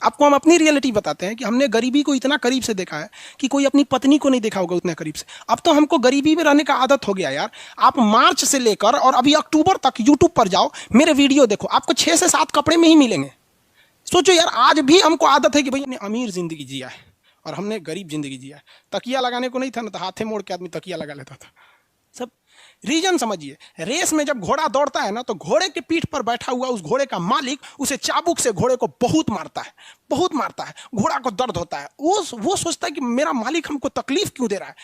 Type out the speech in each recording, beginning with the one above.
आपको हम अपनी रियलिटी बताते हैं कि हमने गरीबी को इतना करीब से देखा है कि कोई अपनी पत्नी को नहीं देखा होगा उतने करीब से। अब तो हमको गरीबी में रहने का आदत हो गया यार। आप मार्च से लेकर और अभी अक्टूबर तक यूट्यूब पर जाओ, मेरे वीडियो देखो, आपको 6 से 7 कपड़े में ही मिलेंगे। सोचो यार, आज भी हमको आदत है कि भाई हमने अमीर जिंदगी जिया है और हमने गरीब जिंदगी जिया है। तकिया लगाने को नहीं था ना, तो हाथे मोड़ के आदमी तकिया लगा लेता था। सब रीजन समझिए। रेस में जब घोड़ा दौड़ता है ना, तो घोड़े के पीठ पर बैठा हुआ उस घोड़े का मालिक उसे चाबुक से घोड़े को बहुत मारता है, बहुत मारता है। घोड़ा को दर्द होता है। वो सोचता है कि मेरा मालिक हमको तकलीफ क्यों दे रहा है।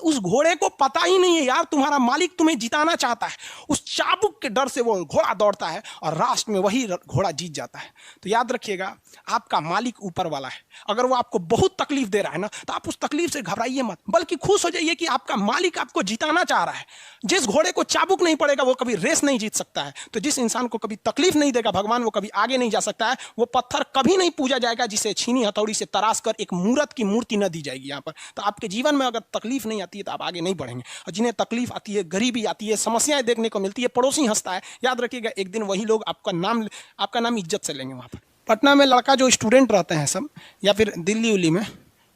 उस घोड़े को पता ही नहीं है यार, तुम्हारा मालिक तुम्हें जिताना चाहता है। उस चाबुक के डर से वो घोड़ा दौड़ता है और लास्ट में वही घोड़ा जीत जाता है। तो याद रखिएगा, आपका मालिक ऊपर वाला है। अगर वो आपको बहुत तकलीफ दे रहा है ना, तो आप उस तकलीफ से घबराइए मत, बल्कि खुश हो जाइए कि आपका मालिक आपको जिताना चाह रहा है। जिस घोड़े को चाबुक नहीं पड़ेगा वो कभी रेस नहीं जीत सकता है। तो जिस इंसान को कभी तकलीफ नहीं देगा भगवान, वो कभी आगे नहीं जा सकता है। वो पत्थर कभी नहीं पूजा जाएगा जिसे छीनी हथौड़ी से तराश कर एक मूर्त की मूर्ति न दी जाएगी यहाँ पर। तो आपके जीवन में अगर तकलीफ नहीं आती है तो आप आगे नहीं बढ़ेंगे। और जिन्हें तकलीफ आती है, गरीबी आती है, समस्याएं देखने को मिलती है, पड़ोसी हंसता है, याद रखिएगा एक दिन वही लोग आपका नाम इज्जत से लेंगे वहां पर। पटना में लड़का जो स्टूडेंट रहते हैं सब, या फिर दिल्ली उल्ली में,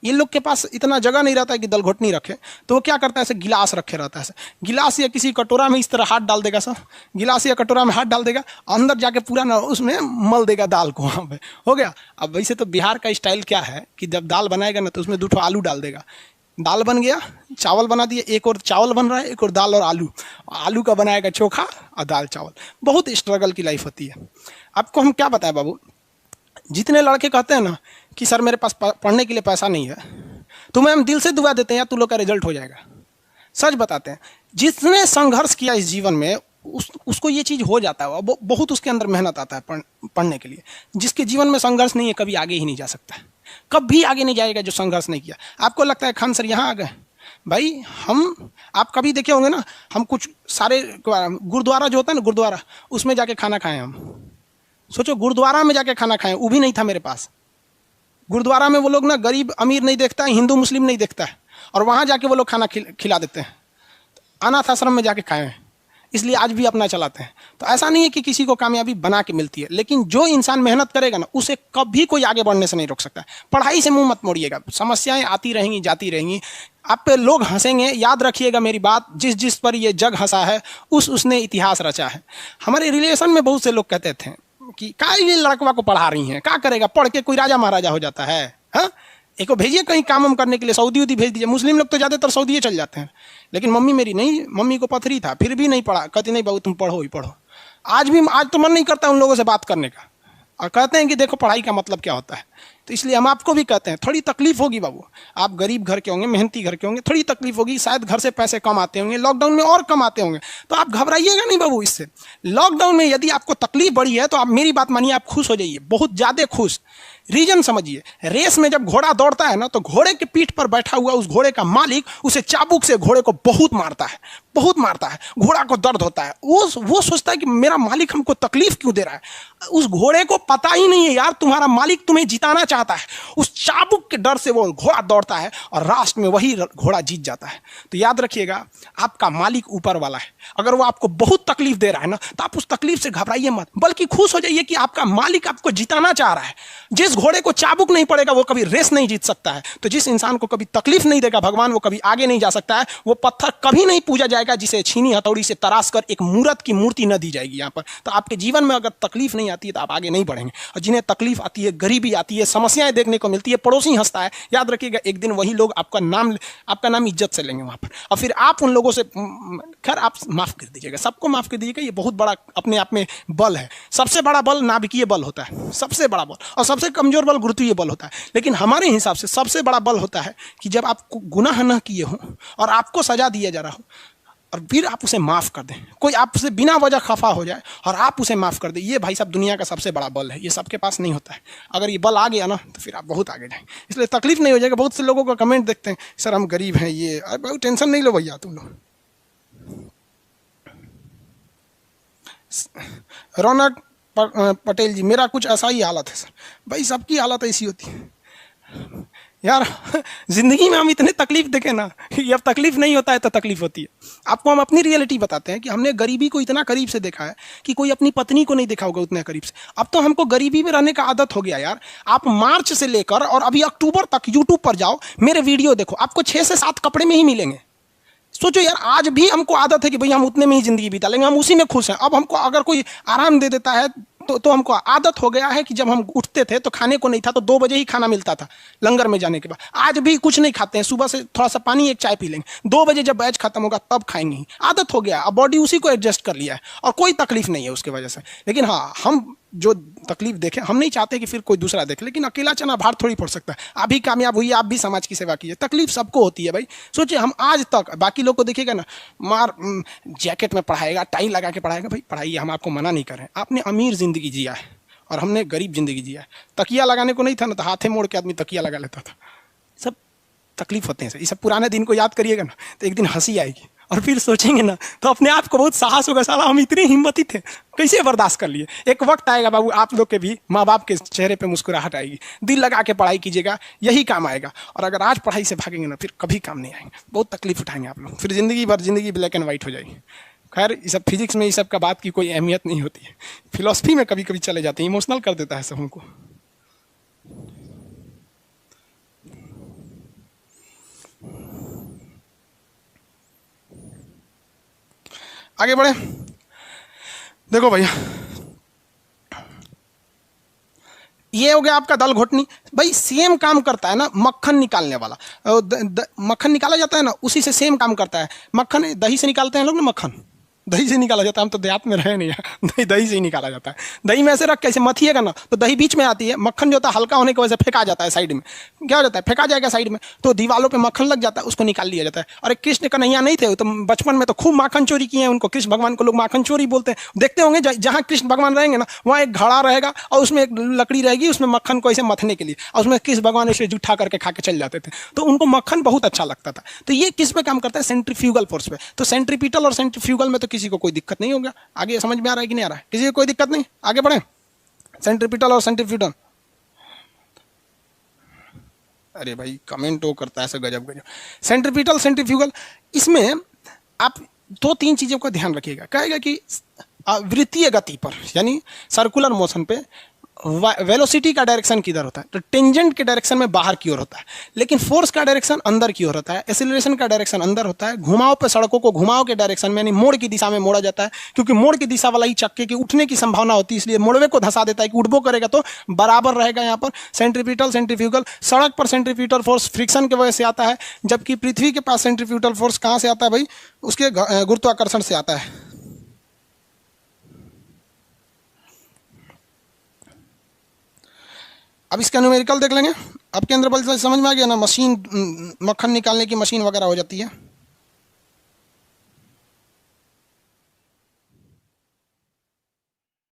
ये लोग के पास इतना जगह नहीं रहता है कि दलघोटनी रखे, तो वो क्या करता है, ऐसे गिलास रखे रहता है। गिलास या किसी कटोरा में इस तरह हाथ डाल देगा, सब गिलास या कटोरा में हाथ डाल देगा, अंदर जाके पूरा ना उसमें मल देगा दाल को, वहाँ पे हो गया। अब वैसे तो बिहार का स्टाइल क्या है कि जब दाल बनाएगा ना, तो उसमें 2 आलू डाल देगा। दाल बन गया, चावल बना दिए, एक और चावल बन रहा है, एक और दाल और आलू। आलू का बनाएगा चोखा और दाल चावल। बहुत स्ट्रगल की लाइफ होती है। आपको हम क्या बताएं बाबू, जितने लड़के कहते हैं ना कि सर मेरे पास पढ़ने के लिए पैसा नहीं है, तुम्हें हम दिल से दुआ देते हैं या तुम लोग का रिजल्ट हो जाएगा। सच बताते हैं, जिसने संघर्ष किया इस जीवन में उसको ये चीज़ हो जाता है। बहुत उसके अंदर मेहनत आता है पढ़ने के लिए। जिसके जीवन में संघर्ष नहीं है कभी आगे ही नहीं जा सकता है, कभी आगे नहीं जाएगा जो संघर्ष नहीं किया। आपको लगता है खान सर यहाँ आ गए, भाई आप कभी देखे होंगे ना, हम कुछ सारे गुरुद्वारा जो होता है ना, गुरुद्वारा, उसमें जाके खाना खाएं हम। सोचो, गुरुद्वारा में जाके खाना खाएं, वो भी नहीं था मेरे पास। गुरुद्वारा में वो लोग ना गरीब अमीर नहीं देखता है, हिंदू मुस्लिम नहीं देखता है, और वहाँ जाके वो लोग खाना खिला देते हैं। अनाथ आश्रम में जाके खाए हैं, इसलिए आज भी अपना चलाते हैं। तो ऐसा नहीं है कि किसी को कामयाबी बना के मिलती है, लेकिन जो इंसान मेहनत करेगा ना, उसे कभी कोई आगे बढ़ने से नहीं रोक सकता। पढ़ाई से मुंह मत मोड़िएगा, समस्याएं आती रहेंगी जाती रहेंगी, आप पे लोग हंसेंगे। याद रखिएगा मेरी बात, जिस जिस पर ये जग हंसा है उसने इतिहास रचा है। हमारे रिलेशन में बहुत से लोग कहते थे कि क्या ये लड़कवा को पढ़ा रही हैं, क्या करेगा, पढ़ के कोई राजा महाराजा हो जाता है। हाँ, एक को भेजिए कहीं काम करने के लिए, सऊदी उदी भेज दीजिए। मुस्लिम लोग तो ज़्यादातर सऊदी चल जाते हैं, लेकिन मम्मी मेरी नहीं, मम्मी को पथरी था, फिर भी नहीं पढ़ा। कहती नहीं बाबू तुम पढ़ो ही पढ़ो। आज तो मन नहीं करता उन लोगों से बात करने का, और कहते हैं कि देखो पढ़ाई का मतलब क्या होता है। तो इसलिए हम आपको भी कहते हैं, थोड़ी तकलीफ होगी बाबू, आप गरीब घर के होंगे, मेहनती घर के होंगे, थोड़ी तकलीफ होगी, शायद घर से पैसे कम आते होंगे, लॉकडाउन में और कम आते होंगे, तो आप घबराइएगा नहीं बाबू इससे। लॉकडाउन में यदि आपको तकलीफ बढ़ी है तो आप मेरी बात मानिए, आप खुश हो जाइए, बहुत ज़्यादा खुश। रीजन समझिए, रेस में जब घोड़ा दौड़ता है ना, तो घोड़े के पीठ पर बैठा हुआ उस घोड़े का मालिक उसे चाबुक से घोड़े को बहुत मारता है, बहुत मारता है। घोड़ा को दर्द होता है। वो सोचता है कि मेरा मालिक हमको तकलीफ क्यों दे रहा है। उस घोड़े को पता ही नहीं है यार, तुम्हारा मालिक तुम्हें जिताना चाहता है। उस चाबुक के डर से वो घोड़ा दौड़ता है और लास्ट में वही घोड़ा जीत जाता है। तो याद रखिएगा, आपका मालिक ऊपर वाला है। अगर वो आपको बहुत तकलीफ दे रहा है ना, तो आप उस तकलीफ से घबराइए मत, बल्कि खुश हो जाइए कि आपका मालिक आपको जिताना चाह रहा है। जिस घोड़े को चाबुक नहीं पड़ेगा वो कभी रेस नहीं जीत सकता है। तो जिस इंसान को कभी तकलीफ नहीं देगा भगवान, वो कभी आगे नहीं जा सकता है। वो पत्थर कभी नहीं पूजा जाएगा जिसे छीनी हथौड़ी से तराश कर एक मूर्त की मूर्ति न दी जाएगी यहाँ पर। तो आपके जीवन में अगर तकलीफ नहीं आती है तो आप आगे नहीं बढ़ेंगे। और जिन्हें तकलीफ आती है, गरीबी आती है, समस्याएं देखने को मिलती है, पड़ोसी हंसता है, याद रखिएगा एक दिन वही लोग आपका नाम इज्जत से लेंगे वहां पर। और फिर आप उन लोगों से, खैर आप माफ कर दीजिएगा, सबको माफ कर दीजिएगा, ये बहुत बड़ा अपने आप में बल है। सबसे बड़ा बल नाभिकीय बल होता है, सबसे बड़ा बल, और सबसे कमजोर बल गुरुत्वीय बल होता है। लेकिन हमारे हिसाब से सबसे बड़ा बल होता है कि जब आप गुनाह न किए हो और आपको सजा दिया जा रहा हो, और फिर आप उसे माफ कर दें। कोई आपसे बिना वजह खफा हो जाए और आप उसे माफ कर दें, ये भाई साहब दुनिया का सबसे बड़ा बल है। ये सबके पास नहीं होता है। अगर ये बल आ गया ना, तो फिर आप बहुत आगे जाएंगे। इसलिए तकलीफ नहीं हो जाएगा। बहुत से लोगों का कमेंट देखते हैं, सर हम गरीब हैं, ये बहुत टेंशन नहीं लो भैया तुम लोग। रौनक पटेल जी, मेरा कुछ ऐसा ही हालत है सर। भाई सबकी हालत ऐसी होती है। यार जिंदगी में हम इतने तकलीफ देखे ना कि अब तकलीफ नहीं होता है तो तकलीफ होती है। आपको हम अपनी रियलिटी बताते हैं कि हमने गरीबी को इतना करीब से देखा है कि कोई अपनी पत्नी को नहीं देखा होगा उतने करीब से। अब तो हमको गरीबी में रहने का आदत हो गया यार। आप मार्च से लेकर और अभी अक्टूबर तक यूट्यूब पर जाओ, मेरे वीडियो देखो, आपको 6 से 7 कपड़े में ही मिलेंगे। सोचो यार, आज भी हमको आदत है कि भाई हम उतने में ही जिंदगी बिता लेंगे, हम उसी में खुश हैं। अब हमको अगर कोई आराम दे देता है तो हमको आदत हो गया है कि जब हम उठते थे तो खाने को नहीं था तो 2 बजे ही खाना मिलता था लंगर में जाने के बाद। आज भी कुछ नहीं खाते हैं, सुबह से थोड़ा सा पानी एक चाय पी लेंगे, 2 बजे जब बैच खत्म होगा तब खाएंगे ही। आदत हो गया, अब बॉडी उसी को एडजस्ट कर लिया है और कोई तकलीफ नहीं है उसके वजह से। लेकिन हाँ, हम जो तकलीफ देखें, हम नहीं चाहते कि फिर कोई दूसरा देखे, लेकिन अकेला चना भार थोड़ी पड़ सकता है। आप भी कामयाब हुई, आप भी समाज की सेवा कीजिए, तकलीफ सबको होती है भाई। सोचिए, हम आज तक बाकी लोग को देखिएगा ना, मार जैकेट में पढ़ाएगा, टाई लगा के पढ़ाएगा, भाई पढ़ाइए, हम आपको मना नहीं कर रहे हैं। आपने अमीर जिंदगी जिया है और हमने गरीब जिंदगी जिया है। तकिया लगाने को नहीं था ना तो हाथे मोड़ के आदमी तकिया लगा लेता था। सब तकलीफ होते हैं। ये सब पुराने दिन को याद करिएगा ना तो एक दिन हंसी आएगी और फिर सोचेंगे ना तो अपने आप को बहुत साहस होगा, साला हम इतने हिम्मती थे, कैसे बर्दाश्त कर लिए। एक वक्त आएगा बाबू, आप लोग के भी माँ बाप के चेहरे पे मुस्कुराहट आएगी। दिल लगा के पढ़ाई कीजिएगा, यही काम आएगा। और अगर आज पढ़ाई से भागेंगे ना फिर कभी काम नहीं आएंगे, बहुत तकलीफ उठाएंगे आप लोग, फिर जिंदगी भर जिंदगी ब्लैक एंड व्हाइट हो जाएगी। खैर, ये सब फिजिक्स में ये सब का बात की कोई अहमियत नहीं होती है। फिलॉसफी में कभी कभी चले जाते हैं, इमोशनल कर देता है सब हमको। आगे बढ़े, देखो भैया, ये हो गया आपका दाल घोटनी। भाई सेम काम करता है ना मक्खन निकालने वाला। मक्खन निकाला जाता है ना, उसी से सेम काम करता है। मक्खन दही से निकालते हैं लोग ना, मक्खन दही से निकाला जाता है। हम तो देहात में रहे नहीं है, दही से ही निकाला जाता है। दही में ऐसे रख के ऐसे मथिएगा ना तो दही बीच में आती है, मक्खन जो होता है हल्का होने की वजह से फेंका जाता है साइड में। क्या हो जाता है, फेंका जाएगा साइड में तो दीवालों पे मक्खन लग जाता है, उसको निकाल लिया जाता है। और एक कृष्ण कन्हैया नहीं थे तो बचपन में तो खूब माखन चोरी किए हैं, उनको कृष्ण भगवान को लोग माखन चोरी बोलते हैं। देखते होंगे जहाँ कृष्ण भगवान रहेंगे ना वहाँ एक घड़ा रहेगा और उसमें एक लकड़ी रहेगी, उसमें मक्खन को ऐसे मथने के लिए, और उसमें कृष्ण भगवान ऐसे जुठा करके खा के चल जाते थे। तो उनको मक्खन बहुत अच्छा लगता था। तो ये किस पे काम करता है, सेंट्रीफ्यूगल फोर्स पे। तो सेंट्रीपिटल और सेंट्रीफ्यूगल में तो किसी को कोई दिक्कत नहीं होगा। आगे समझ में आ रहा है कि नहीं आ रहा है, किसी को कोई दिक्कत नहीं, आगे बढ़े। सेंट्रीपिटल और सेंट्रीफ्यूगल, अरे भाई कमेंट वो करता है ऐसा गजब गजब। सेंट्रीपिटल सेंट्रीफ्यूगल, इसमें आप 2-3 चीजों का ध्यान रखिएगा। कहेगा कि वृत्तीय गति पर यानी सर्कुलर मोशन पे वेलोसिटी का डायरेक्शन किधर होता है, तो टेंजेंट के डायरेक्शन में बाहर की ओर होता है, लेकिन फोर्स का डायरेक्शन अंदर की ओर होता है। एक्सीलरेशन का डायरेक्शन अंदर होता है। घुमाव पे सड़कों को घुमाव के डायरेक्शन में यानी मोड़ की दिशा में मोड़ा जाता है, क्योंकि मोड़ की दिशा वाला ही चक्के के उठने की संभावना होती है, इसलिए मोड़वे को धंसा देता है कि उठबो करेगा तो बराबर रहेगा। यहाँ पर सेंट्रीपिटल सेंट्रीफ्यूगल, सड़क पर सेंट्रीपिटल फोर्स फ्रिक्शन की वजह से आता है, जबकि पृथ्वी के पास सेंट्रीपिटल फोर्स कहाँ से आता है भाई, उसके गुरुत्वाकर्षण से आता है। अब इसका न्यूमेरिकल देख लेंगे। आपके अंदर बल समझ में आ गया ना, मशीन मक्खन निकालने की मशीन वगैरह हो जाती है।